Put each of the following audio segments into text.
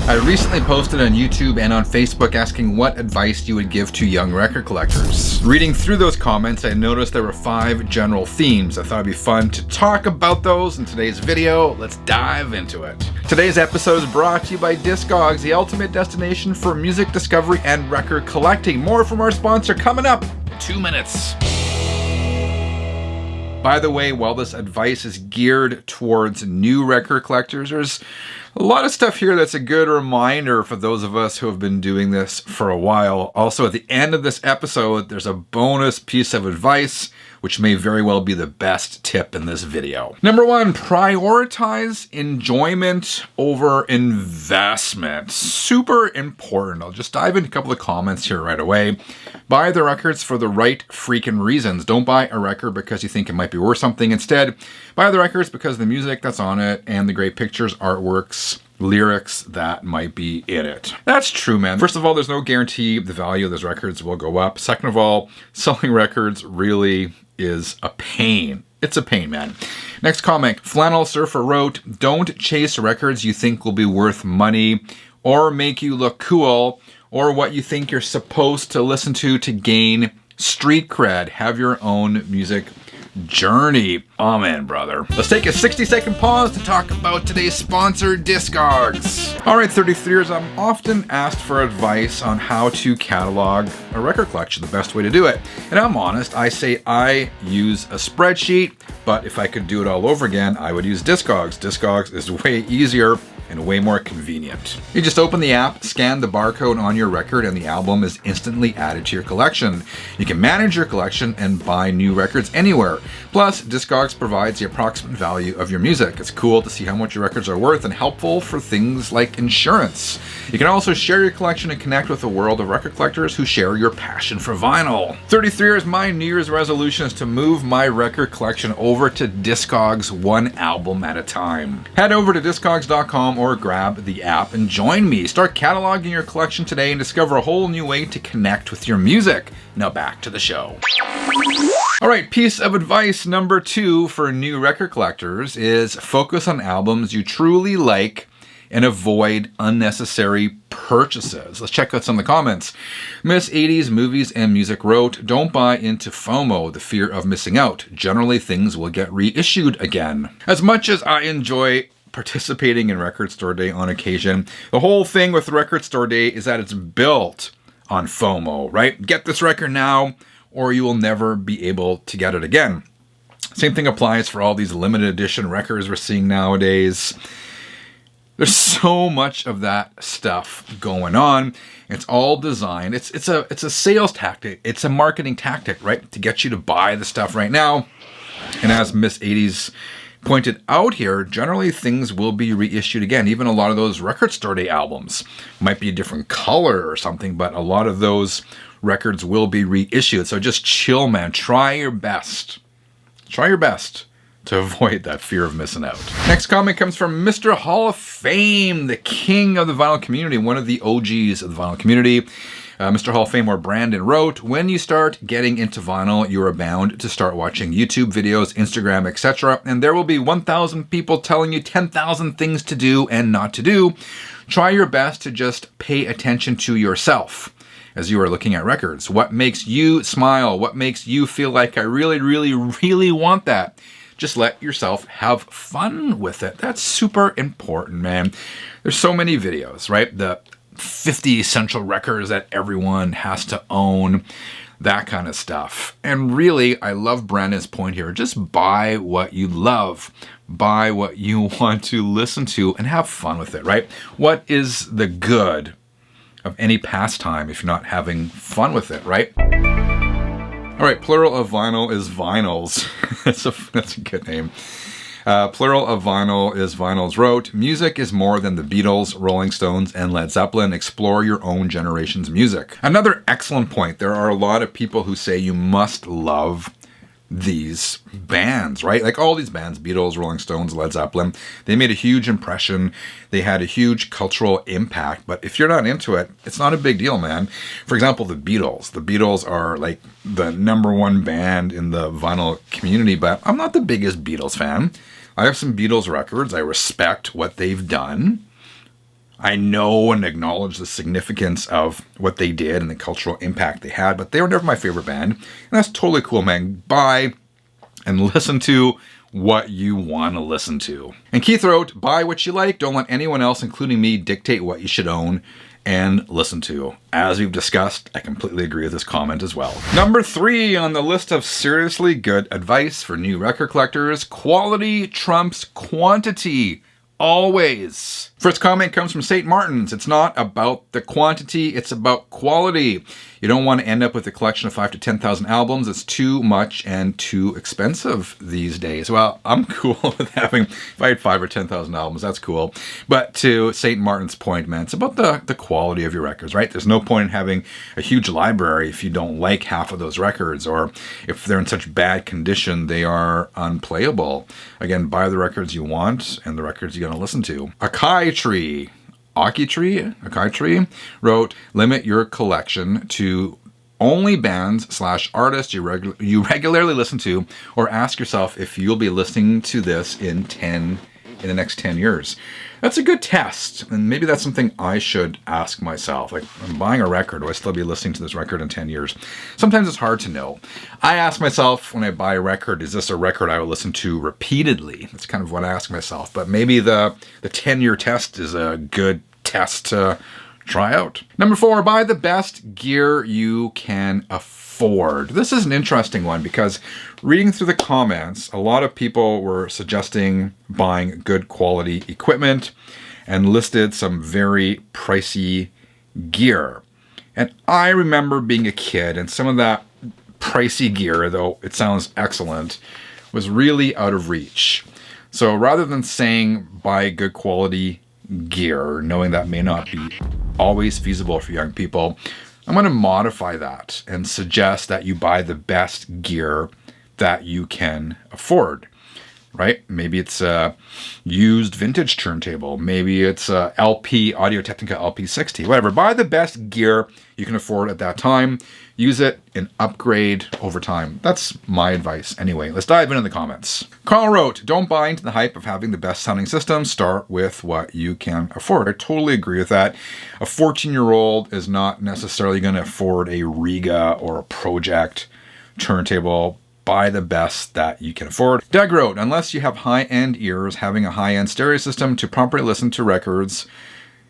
I recently posted on YouTube and on Facebook asking what advice you would give to young record collectors. Reading through those comments, I noticed there were 5 general themes. I thought it'd be fun to talk about those in today's video. Let's dive into it. Today's episode is brought to you by Discogs, the ultimate destination for music discovery and record collecting. More from our sponsor coming up in 2 minutes. By the way, while this advice is geared towards new record collectors, there's a lot of stuff here that's a good reminder for those of us who have been doing this for a while. Also, at the end of this episode, there's a bonus piece of advice, which may very well be the best tip in this video. Number 1, prioritize enjoyment over investment. Super important. I'll just dive into a couple of comments here right away. Buy the records for the right freaking reasons. Don't buy a record because you think it might be worth something. Instead, buy the records because of the music that's on it and the great pictures, artworks, lyrics that might be in it. That's true, man. First of all, there's no guarantee the value of those records will go up. Second of all, selling records really is a pain. It's a pain, man. Next comment, Flannel Surfer wrote, don't chase records you think will be worth money or make you look cool or what you think you're supposed to listen to gain street cred. Have your own music journey. Amen, brother. Let's take a 60-second pause to talk about today's sponsor, Discogs. All right, 33ers, I'm often asked for advice on how to catalog a record collection, the best way to do it. And I'm honest, I say I use a spreadsheet, but if I could do it all over again, I would use Discogs. Discogs is way easier and way more convenient. You just open the app, scan the barcode on your record, and the album is instantly added to your collection. You can manage your collection and buy new records anywhere. Plus, Discogs provides the approximate value of your music. It's cool to see how much your records are worth and helpful for things like insurance. You can also share your collection and connect with a world of record collectors who share your passion for vinyl. 33ers, my New Year's resolution is to move my record collection over to Discogs one album at a time. Head over to Discogs.com or grab the app and join me. Start cataloging your collection today and discover a whole new way to connect with your music. Now back to the show. All right, piece of advice number 2 for new record collectors is focus on albums you truly like and avoid unnecessary purchases. Let's check out some of the comments. Miss 80s Movies and Music wrote, don't buy into FOMO, the fear of missing out. Generally, things will get reissued again. As much as I enjoy participating in Record Store Day on occasion, the whole thing with Record Store Day is that it's built on FOMO, right? Get this record now or you will never be able to get it again. Same thing applies for all these limited edition records we're seeing nowadays. There's so much of that stuff going on. It's all designed. It's a sales tactic. It's a marketing tactic, right? To get you to buy the stuff right now. And as Miss 80s pointed out here, generally things will be reissued again. Even a lot of those Record Store Day albums might be a different color or something, but a lot of those records will be reissued. So just chill, man. Try your best. Try your best to avoid that fear of missing out. Next comment comes from Mr. Hall of Fame, the king of the vinyl community, one of the OGs of the vinyl community. Mr. Hall of Fame, or Brandon, wrote, when you start getting into vinyl, you are bound to start watching YouTube videos, Instagram, etc. And there will be 1,000 people telling you 10,000 things to do and not to do. Try your best to just pay attention to yourself as you are looking at records. What makes you smile? What makes you feel like I really, really, really want that? Just let yourself have fun with it. That's super important, man. There's so many videos, right? The 50 essential records that everyone has to own, that kind of stuff. And really, I love Brandon's point here. Just buy what you love. Buy what you want to listen to and have fun with it, right? What is the good of any pastime if you're not having fun with it, right? All right, plural of vinyl is vinyls. That's a good name. Plural of vinyl is vinyls wrote, music is more than the Beatles, Rolling Stones, and Led Zeppelin. Explore your own generation's music. Another excellent point. There are a lot of people who say you must love these bands, right? Like all these bands, Beatles, Rolling Stones, Led Zeppelin, they made a huge impression. They had a huge cultural impact. But if you're not into it, it's not a big deal, man. For example, the Beatles. The Beatles are like the #1 band in the vinyl community, but I'm not the biggest Beatles fan. I have some Beatles records. I respect what they've done. I know and acknowledge the significance of what they did and the cultural impact they had, but they were never my favorite band. And that's totally cool, man. Buy and listen to what you want to listen to. And Keith wrote, buy what you like. Don't let anyone else, including me, dictate what you should own and listen to. As we've discussed, I completely agree with this comment as well. Number 3 on the list of seriously good advice for new record collectors: quality trumps quantity. Always. First comment comes from St. Martin's. It's not about the quantity, it's about quality. You don't want to end up with a collection of 5,000 to 10,000 albums. It's too much and too expensive these days. Well, I'm cool with having, if I had 5,000 or 10,000 albums, that's cool. But to St. Martin's point, man, it's about the quality of your records, right? There's no point in having a huge library if you don't like half of those records, or if they're in such bad condition, they are unplayable. Again, buy the records you want and the records you're going to listen to. Akai Tree wrote, limit your collection to only bands/artists you regularly listen to, or ask yourself if you'll be listening to this in the next 10 years. That's a good test, and maybe that's something I should ask myself. Like, I'm buying a record, will I still be listening to this record in 10 years? Sometimes it's hard to know. I ask myself when I buy a record, is this a record I will listen to repeatedly? That's kind of what I ask myself. But maybe the 10-year test is a good test to try out. Number 4, buy the best gear you can afford. This is an interesting one because reading through the comments, a lot of people were suggesting buying good quality equipment and listed some very pricey gear. And I remember being a kid, and some of that pricey gear, though it sounds excellent, was really out of reach. So rather than saying buy good quality gear, knowing that may not be always feasible for young people, I'm going to modify that and suggest that you buy the best gear that you can afford, right? Maybe it's a used vintage turntable. Maybe it's a LP, Audio-Technica LP60, whatever. Buy the best gear you can afford at that time. Use it and upgrade over time. That's my advice anyway. Let's dive into the comments. Carl wrote, don't buy into the hype of having the best sounding system. Start with what you can afford. I totally agree with that. A 14-year-old is not necessarily going to afford a Riga or a Project turntable. Buy the best that you can afford. Doug wrote, unless you have high-end ears, having a high-end stereo system to properly listen to records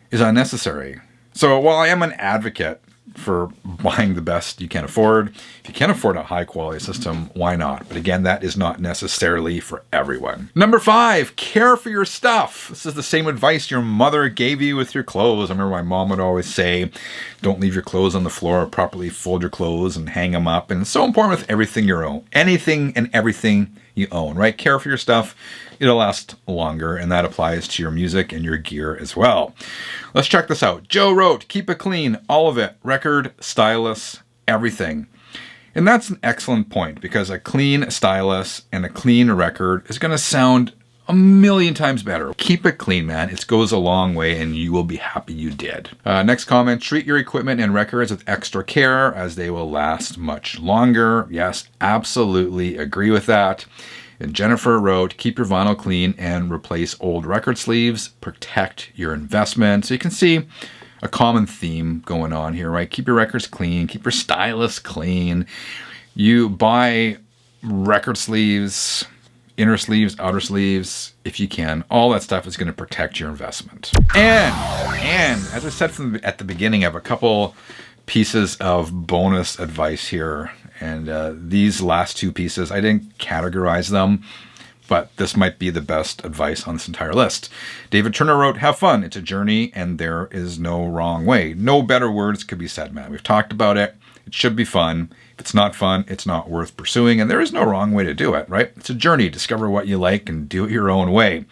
is unnecessary. So while I am an advocate for buying the best you can afford, if you can afford a high-quality system, why not? But again, that is not necessarily for everyone. Number 5, care for your stuff. This is the same advice your mother gave you with your clothes. I remember my mom would always say, don't leave your clothes on the floor, properly fold your clothes and hang them up. And it's so important with everything you own. Anything and everything you own, right? Care for your stuff. It'll last longer, and that applies to your music and your gear as well. Let's check this out. Joe wrote, keep it clean, all of it. Record, stylus, everything. And that's an excellent point, because a clean stylus and a clean record is going to sound a million times better. Keep it clean, man. It goes a long way, and you will be happy you did. Next comment, treat your equipment and records with extra care, as they will last much longer. Yes, absolutely agree with that. And Jennifer wrote, keep your vinyl clean and replace old record sleeves. Protect your investment. So you can see a common theme going on here, right? Keep your records clean. Keep your stylus clean. You buy record sleeves, inner sleeves, outer sleeves, if you can. All that stuff is going to protect your investment. And as I said at the beginning, I have a couple pieces of bonus advice here. And these last 2 pieces, I didn't categorize them, but this might be the best advice on this entire list. David Turner wrote, have fun. It's a journey, and there is no wrong way. No better words could be said, man. We've talked about it. It should be fun. If it's not fun, it's not worth pursuing, and there is no wrong way to do it, right? It's a journey. Discover what you like and do it your own way.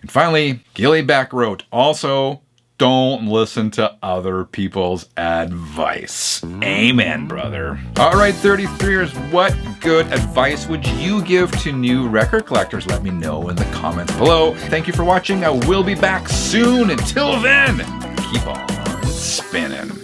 And finally, Gilly Beck wrote, also, don't listen to other people's advice. Amen, brother. All right, 33ers, what good advice would you give to new record collectors? Let me know in the comments below. Thank you for watching. I will be back soon. Until then, keep on spinning.